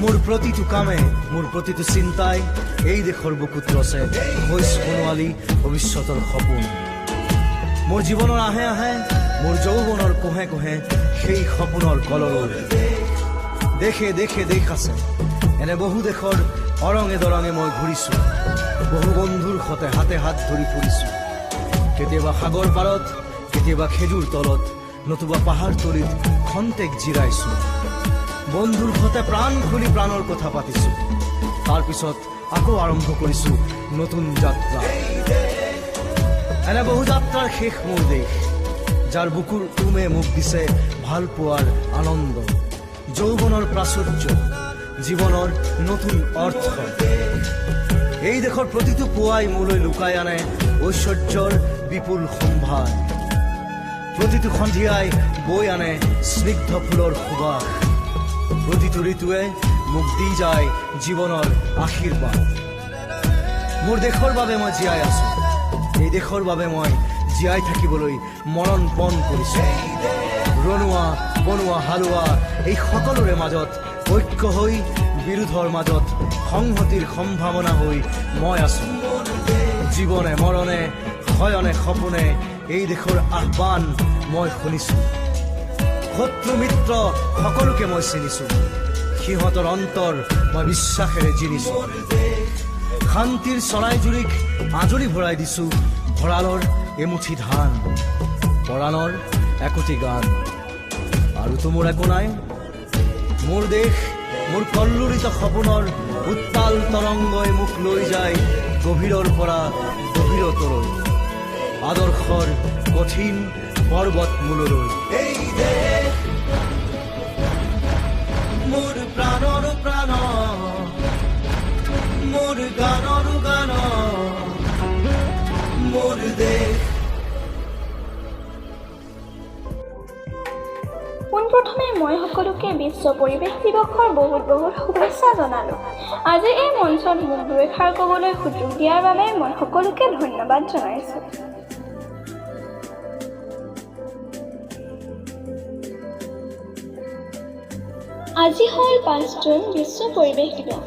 মোৰ প্ৰতিটো কামে মোৰ প্ৰতিটো চিন্তাই এই দেশৰ বুকুত ৰচে হৈ সোণোৱালী ভৱিষ্যতৰ সপোন। মোৰ জীৱনৰ আহে আহে মোৰ যৌৱনৰ কোহে কোহে সেই সপোনৰ কলৰৱ। দেশে দেশে দেশ আছে, এনে বহু দেশৰ অৰঙে দৰঙে মই ঘূৰিছোঁ। বহু বন্ধুৰ সতে হাতে হাত ধৰি ফুৰিছোঁ। কেতিয়াবা সাগৰ পাৰত, কেতিয়াবা খেজুৰ তলত, নতুবা পাহাৰ তলিত খন্তেক জিৰাইছোঁ। বন্ধুৰ সতে প্ৰাণ খুলি প্ৰাণৰ কথা পাতিছোঁ। তাৰপিছত আকৌ আৰম্ভ কৰিছোঁ নতুন যাত্ৰা। এনে বহু যাত্ৰাৰ শেষ মোৰ দেশ, যাৰ বুকুৰ উমে মোক দিছে ভাল পোৱাৰ আনন্দ, যৌৱনৰ প্ৰাচুৰ্য, জীৱনৰ নতুন অৰ্থ। এই দেশৰ প্ৰতিটো পুৱাই মোলৈ লুকাই আনে ঐশ্বৰ্যৰ বিপুল সম্ভাৰ। প্ৰতিটো সন্ধিয়াই বৈ আনে স্নিগ্ধ ফুলৰ সুবাস। প্ৰতিটো ঋতুৱে মোক দি যায় জীৱনৰ আশীৰ্বাদ। মোৰ দেশৰ বাবে মই জীয়াই আছো, এই দেশৰ বাবে মই জীয়াই থাকিবলৈ মৰণ পণ কৰিছো। ৰণুৱা বনোৱা হালোৱা এই সকলোৰে মাজত ঐক্য হৈ, বিৰোধৰ মাজত সংহতিৰ সম্ভাৱনা হৈ মই আছো। জীৱনে মৰণে শয়নে সপোনে এই দেশৰ আহ্বান মই শুনিছো। শত্ৰু মিত্ৰ সকলোকে মই চিনিছো, সিহঁতৰ অন্তৰ মই বিশ্বাসেৰে জিনিছো। শান্তিৰ চৰাইজুৰিক আজৰি ভৰাই দিছো ভঁৰালৰ এমুঠি ধান, পৰাণৰ একোটি গান। আৰুতো মোৰ একো নাই, মোৰ দেশ মোৰ কল্লোলিত সপোনৰ উত্তাল তৰংগই মোক লৈ যায় গভীৰৰ পৰা গভীৰতলৈ, আদৰ্শৰ কঠিন পৰ্বত মূললৈ। এই দেশ মোৰ প্ৰাণৰ প্ৰাণ, মোৰ গানৰ গান, মোৰ দেশ। পোনপ্ৰথমে মই সকলোকে বিশ্ব পৰিৱেশ দিৱসৰ বহুত বহুত শুভেচ্ছা জনালোঁ। আজি এই মঞ্চত মোক দুএষাৰ ক'বলৈ সুযোগ দিয়াৰ বাবে মই সকলোকে ধন্যবাদ জনাইছোঁ। আজি হ'ল 5 জুন বিশ্ব পৰিৱেশ দিৱস।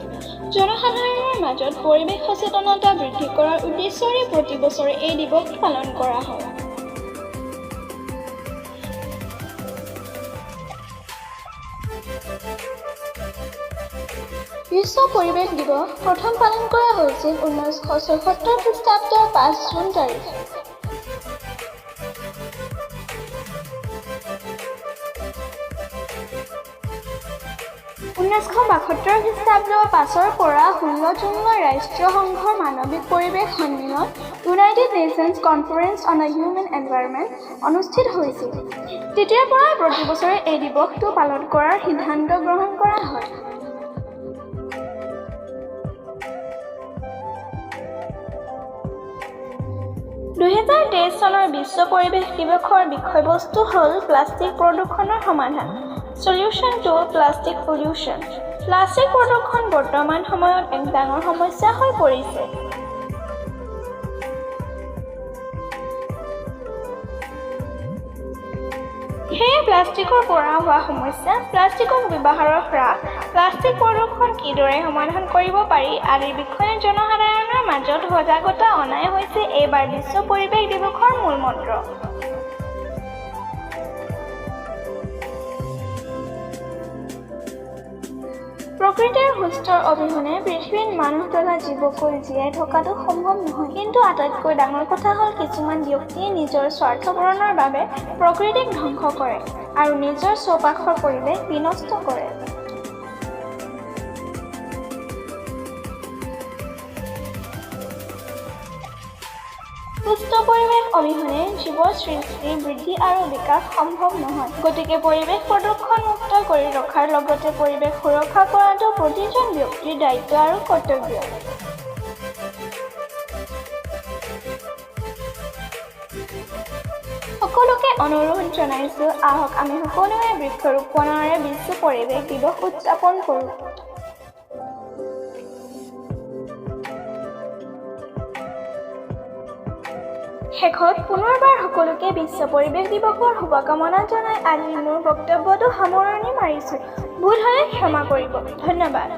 জনসাধাৰণৰ মাজত পৰিৱেশ সচেতনতা বৃদ্ধি কৰাৰ উদ্দেশ্যৰে প্ৰতি বছৰে এই দিৱস পালন কৰা হয়। বিশ্ব পৰিৱেশ দিৱস প্ৰথম পালন কৰা হৈছিল 1974 খ্ৰীষ্টাব্দৰ 5 জুন তাৰিখে। খ্ৰীষ্টাব্দৰ 5 পৰা 16 জুনলৈ ৰাষ্ট্ৰীয় সংঘৰ মানৱিক পৰিৱেশ সন্মিলন United nations conference on the human environment অনুষ্ঠিত হৈছিল। তেতিয়াৰ পৰা প্ৰতি বছৰে এই দিৱসটো পালন কৰাৰ সিদ্ধান্ত গ্ৰহণ কৰা হয়। চনৰ বিশ্ব পৰিৱেশ দিৱসৰ বিষয়বস্তু হ'ল প্লাষ্টিক প্ৰদূষণৰ সমাধান, solution to plastic pollution. Plastic প্ৰদূষণ বৰ্তমান সময়ত এক ডাঙৰ সমস্যা হৈ পৰিছে। সেয়ে প্লাষ্টিকৰ পৰা হোৱা সমস্যা, প্লাষ্টিকৰ ব্যৱহাৰৰ হ্ৰাস, প্লাষ্টিক প্ৰদূষণ কিদৰে সমাধান কৰিব পাৰি আদিৰ বিষয়ে জনসাধাৰণৰ মাজত সজাগতা অনাই হৈছে এইবাৰ বিশ্ব পৰিৱেশ দিৱসৰ মূল মন্ত্ৰ। প্ৰকৃতিৰ সুস্থৰ অবিহনে পৃথিৱীত মানুহ তথা জীৱকুল জীয়াই থকাটো সম্ভৱ নহয়। কিন্তু আটাইতকৈ ডাঙৰ কথা হ'ল কিছুমান ব্যক্তিয়ে নিজৰ স্বাৰ্থ পূৰণৰ বাবে প্ৰকৃতিক ধ্বংস কৰে আৰু নিজৰ চৌপাশৰ পৰিৱেশ বিনষ্ট কৰে। সুস্থ পৰিৱেশ অবিহনে জীৱৰ সৃষ্টি, বৃদ্ধি আৰু বিকাশ সম্ভৱ নহয়। গতিকে পৰিৱেশ প্ৰদূষণমুক্ত কৰি ৰখাৰ লগতে পৰিৱেশ সুৰক্ষা কৰাটো প্ৰতিজন ব্যক্তিৰ দায়িত্ব আৰু কৰ্তব্য। সকলোকে অনুৰোধ জনাইছোঁ, আহক আমি সকলোৱে বৃক্ষৰোপণেৰে বিশ্ব পৰিৱেশ দিৱস উদযাপন কৰোঁ। শেষত পুনৰবাৰ সকলোকে বিশ্ব পৰিৱেশ দিৱসৰ শুভকামনা জনাই আজি মোৰ বক্তব্যটো সামৰণি মাৰিছোঁ। ভুল হ'লে ক্ষমা কৰিব। ধন্যবাদ।